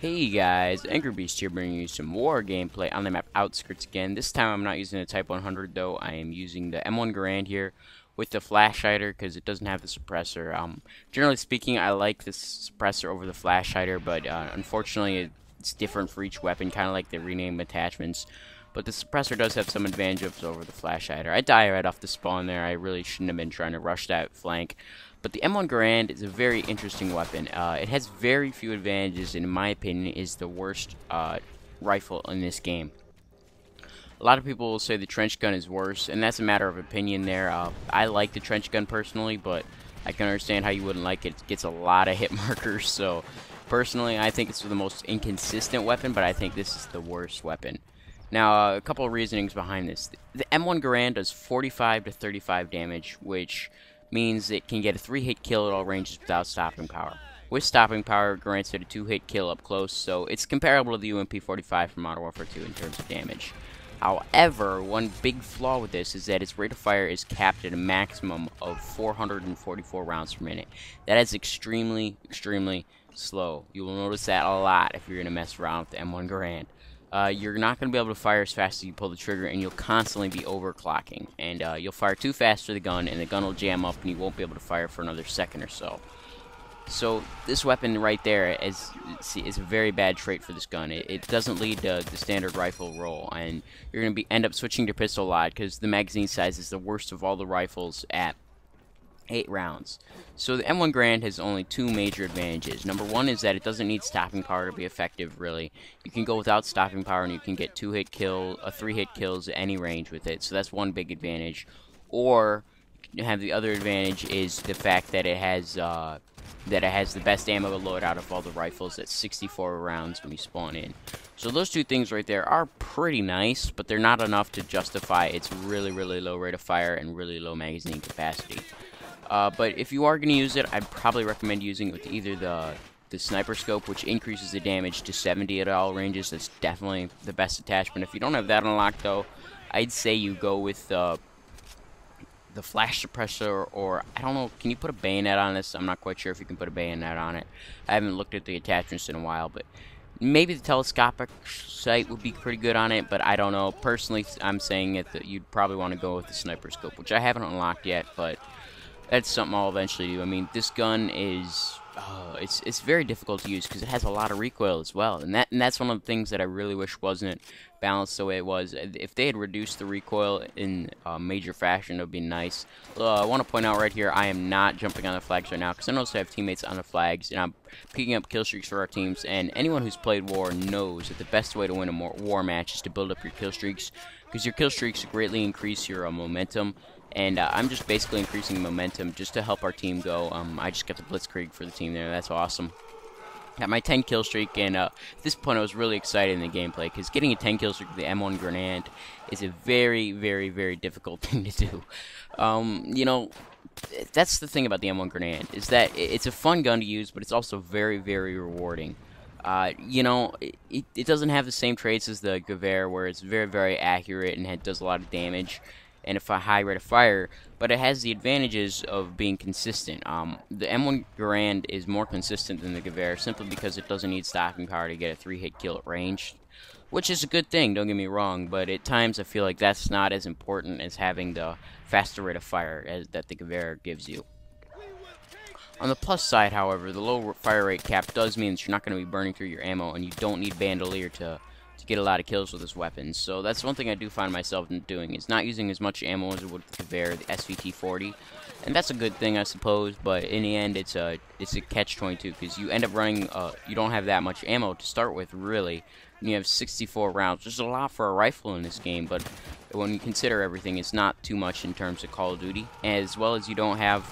Hey guys, Angry Beast here bringing you some war gameplay on the map Outskirts again. This time I'm not using the Type 100 though, I am using the M1 Garand here with the flash hider because it doesn't have the suppressor. Generally speaking, I like this suppressor over the flash hider, but unfortunately it's different for each weapon, kind of like the rename attachments. But the suppressor does have some advantages over the flash hider. I die right off the spawn there. I really shouldn't have been trying to rush that flank. But the M1 Garand is a very interesting weapon. It has very few advantages, and in my opinion, is the worst rifle in this game. A lot of people will say the trench gun is worse, and that's a matter of opinion there. I like the trench gun personally, but I can understand how you wouldn't like it. It gets a lot of hit markers, so personally, I think it's the most inconsistent weapon, but I think this is the worst weapon. Now, a couple of reasonings behind this. The M1 Garand does 45 to 35 damage, which means it can get a 3-hit kill at all ranges without stopping power. With stopping power, it grants it a 2-hit kill up close, so it's comparable to the UMP-45 from Modern Warfare 2 in terms of damage. However, one big flaw with this is that its rate of fire is capped at a maximum of 444 rounds per minute. That is extremely, extremely slow. You will notice that a lot if you're going to mess around with the M1 Garand. You're not going to be able to fire as fast as you pull the trigger, and you'll constantly be overclocking. And you'll fire too fast for the gun, and the gun will jam up, and you won't be able to fire for another second or so. So this weapon right there is a very bad trait for this gun. It doesn't lead to the standard rifle roll, and you're going to end up switching to pistol a lot because the magazine size is the worst of all the rifles at 8 rounds. So the M1 Garand has only two major advantages. Number one is that it doesn't need stopping power to be effective, really. You can go without stopping power and you can get 3-hit kills at any range with it. So that's one big advantage. Or you have the other advantage is the fact that it has the best ammo loadout of all the rifles at 64 rounds when you spawn in. So those two things right there are pretty nice, but they're not enough to justify its really, really low rate of fire and really low magazine capacity. But if you are going to use it, I'd probably recommend using it with either the sniper scope, which increases the damage to 70 at all ranges. That's definitely the best attachment. If you don't have that unlocked, though, I'd say you go with the flash suppressor, or I don't know, can you put a bayonet on this? I'm not quite sure if you can put a bayonet on it. I haven't looked at the attachments in a while, but maybe the telescopic sight would be pretty good on it, but I don't know. Personally, I'm saying that you'd probably want to go with the sniper scope, which I haven't unlocked yet, but that's something I'll eventually do. I mean, this gun is it's very difficult to use because it has a lot of recoil as well, and that's one of the things that I really wish wasn't balanced the way it was. If they had reduced the recoil in major fashion, it would be nice. I want to point out right here, I am not jumping on the flags right now because I notice I have teammates on the flags, and I'm picking up kill streaks for our teams. And anyone who's played war knows that the best way to win a war match is to build up your kill streaks, because your kill streaks greatly increase your momentum. And I'm just basically increasing momentum just to help our team go. I just got the blitzkrieg for the team there. That's awesome. Got my 10 kill streak, and at this point I was really excited in the gameplay because getting a 10 kill streak with the M1 Garand is a very, very, very difficult thing to do. You know, that's the thing about the M1 Garand, is that it's a fun gun to use, but it's also very, very rewarding. You know, it doesn't have the same traits as the Gewehr, where it's very, very accurate and it does a lot of damage and a high rate of fire, but it has the advantages of being consistent. The M1 Garand is more consistent than the Gewehr simply because it doesn't need stopping power to get a 3-hit kill at range, which is a good thing, don't get me wrong, but at times I feel like that's not as important as having the faster rate of fire that the Gewehr gives you. On the plus side, however, the low fire rate cap does mean that you're not going to be burning through your ammo, and you don't need bandolier to get a lot of kills with this weapon. So that's one thing I do find myself doing, is not using as much ammo as it would with the Gewehr, the SVT-40, and that's a good thing, I suppose. But in the end, it's a catch-22 because you end up running you don't have that much ammo to start with, really. And you have 64 rounds, which is a lot for a rifle in this game, but when you consider everything, it's not too much in terms of Call of Duty, as well as you don't have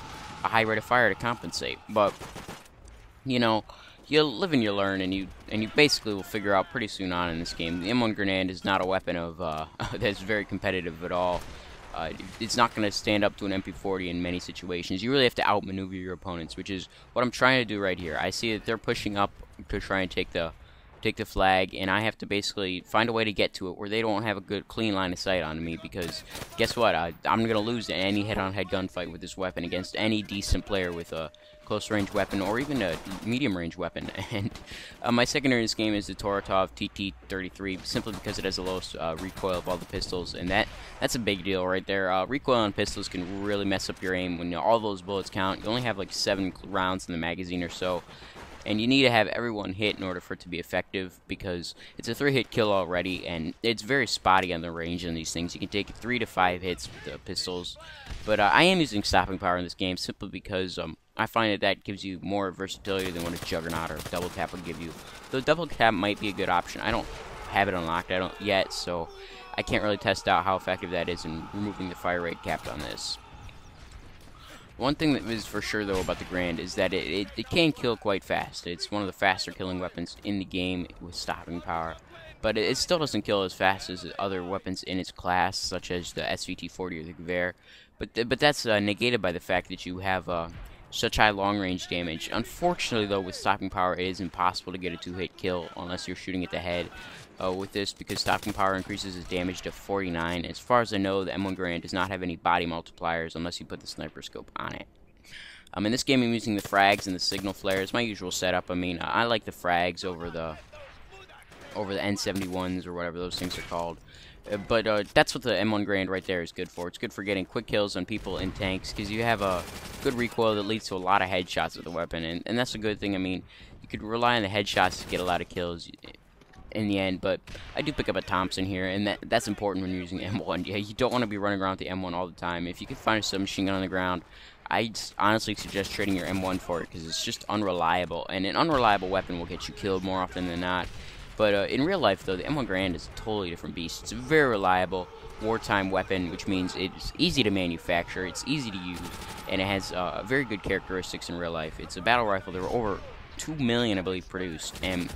a high rate of fire to compensate. But you know, you live and you learn, and you basically will figure out pretty soon on in this game. The M1 Garand is not a weapon of that's very competitive at all. It's not going to stand up to an MP40 in many situations. You really have to outmaneuver your opponents, which is what I'm trying to do right here. I see that they're pushing up to try and take the take the flag, and I have to basically find a way to get to it where they don't have a good, clean line of sight on me, because guess what? I'm going to lose any head-on-head gunfight with this weapon against any decent player with a close-range weapon or even a medium-range weapon. And my secondary in this game is the Toratov TT-33, simply because it has the lowest recoil of all the pistols, and that's a big deal right there. Recoil on pistols can really mess up your aim when all those bullets count. You only have like 7 rounds in the magazine or so. And you need to have everyone hit in order for it to be effective, because it's a 3-hit kill already, and it's very spotty on the range on these things. You can take 3 to 5 hits with the pistols. But I am using stopping power in this game simply because I find that gives you more versatility than what a Juggernaut or a double tap would give you. Though double tap might be a good option. I don't have it unlocked yet, so I can't really test out how effective that is in removing the fire rate capped on this. One thing that is for sure, though, about the Garand is that it can kill quite fast. It's one of the faster killing weapons in the game with stopping power. But it still doesn't kill as fast as other weapons in its class, such as the SVT-40 or the Gewehr. But that's negated by the fact that you have such high long-range damage. Unfortunately, though, with stopping power, it is impossible to get a 2-hit kill unless you're shooting at the head with this, because stopping power increases its damage to 49. As far as I know, the M1 Garand does not have any body multipliers unless you put the sniper scope on it. In this game, I'm using the frags and the signal flares. My usual setup. I mean, I like the frags over the N71s or whatever those things are called. But that's what the M1 Garand right there is good for. It's good for getting quick kills on people in tanks, because you have a good recoil that leads to a lot of headshots with the weapon, and that's a good thing. I mean, you could rely on the headshots to get a lot of kills in the end, but I do pick up a Thompson here, and that's important when you're using M1. Yeah, you don't want to be running around with the M1 all the time. If you can find a submachine gun on the ground, I honestly suggest trading your M1 for it, because it's just unreliable, and an unreliable weapon will get you killed more often than not. But in real life, though, the M1 Garand is a totally different beast. It's a very reliable wartime weapon, which means it's easy to manufacture, it's easy to use, and it has very good characteristics in real life. It's a battle rifle. There were over 2 million, I believe, produced, and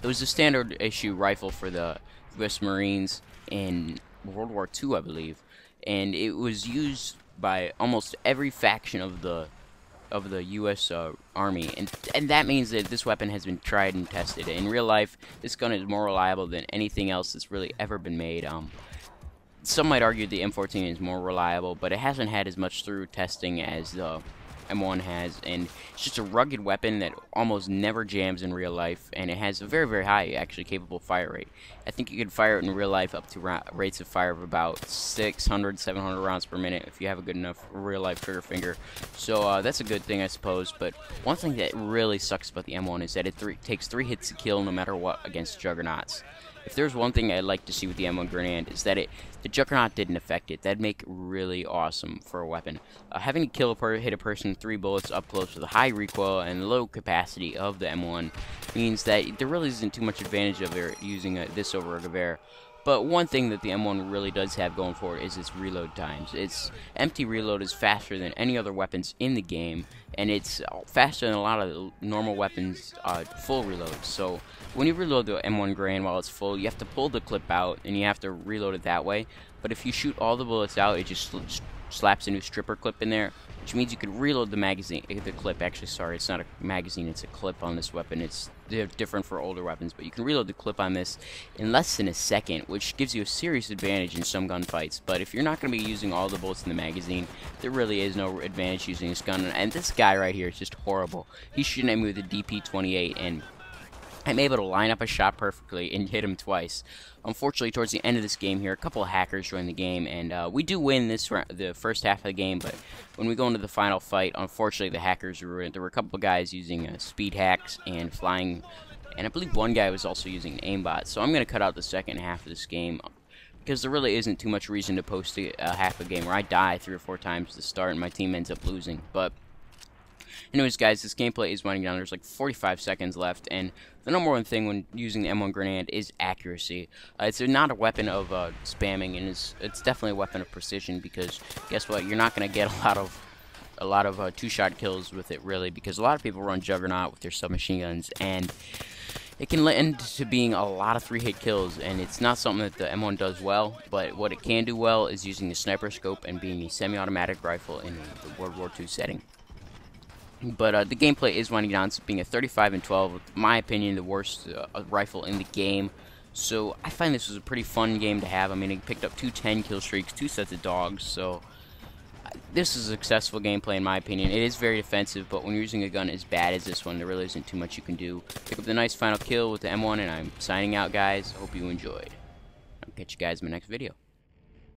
it was a standard issue rifle for the U.S. Marines in World War II, I believe, and it was used by almost every faction of the U.S. Army, and that means that this weapon has been tried and tested. In real life, this gun is more reliable than anything else that's really ever been made. Some might argue the M14 is more reliable, but it hasn't had as much through testing as the M1 has, and it's just a rugged weapon that almost never jams in real life, and it has a very, very high, actually, capable fire rate. I think you could fire it in real life up to rates of fire of about 600, 700 rounds per minute if you have a good enough real-life trigger finger. So that's a good thing, I suppose. But one thing that really sucks about the M1 is that it takes 3 hits to kill no matter what against Juggernauts. If there's one thing I'd like to see with the M1 Garand, is that the Juggernaut didn't affect it. That'd make really awesome for a weapon. Having to hit a person with 3 bullets up close with a high recoil and low capacity of the M1 means that there really isn't too much advantage of using this over a Gewehr. But one thing that the M1 really does have going for it is its reload times. Its empty reload is faster than any other weapons in the game, and it's faster than a lot of the normal weapons' full reloads. So when you reload the M1 Garand while it's full, you have to pull the clip out, and you have to reload it that way. But if you shoot all the bullets out, it just slaps a new stripper clip in there, which means you could reload the magazine. The clip, actually, sorry, it's not a magazine, it's a clip on this weapon. It's different for older weapons, but you can reload the clip on this in less than a second, which gives you a serious advantage in some gunfights. But if you're not going to be using all the bullets in the magazine, there really is no advantage using this gun. And this guy right here is just horrible. He's shooting at me with a DP-28, and I'm able to line up a shot perfectly and hit him twice. Unfortunately, towards the end of this game here, a couple of hackers joined the game, and we do win the first half of the game, but when we go into the final fight, unfortunately, the hackers ruined it. There were a couple of guys using speed hacks and flying, and I believe one guy was also using an aimbot, so I'm going to cut out the second half of this game, because there really isn't too much reason to post a half a game where I die 3 or 4 times to start and my team ends up losing. But anyways, guys, this gameplay is winding down. There's like 45 seconds left, and the number one thing when using the M1 Garand is accuracy. It's not a weapon of spamming, and it's definitely a weapon of precision, because guess what? You're not going to get a lot of 2-shot kills with it, really, because a lot of people run Juggernaut with their submachine guns, and it can end to being a lot of 3-hit kills, and it's not something that the M1 does well. But what it can do well is using the sniper scope and being a semi-automatic rifle in the World War II setting. But the gameplay is winding down. It's being a 35 and 12, in my opinion, the worst rifle in the game. So I find this was a pretty fun game to have. I mean, it picked up 2 10 kill streaks, 2 sets of dogs. So this is a successful gameplay in my opinion. It is very defensive, but when you're using a gun as bad as this one, there really isn't too much you can do. Pick up the nice final kill with the M1, and I'm signing out, guys. Hope you enjoyed. I'll catch you guys in my next video.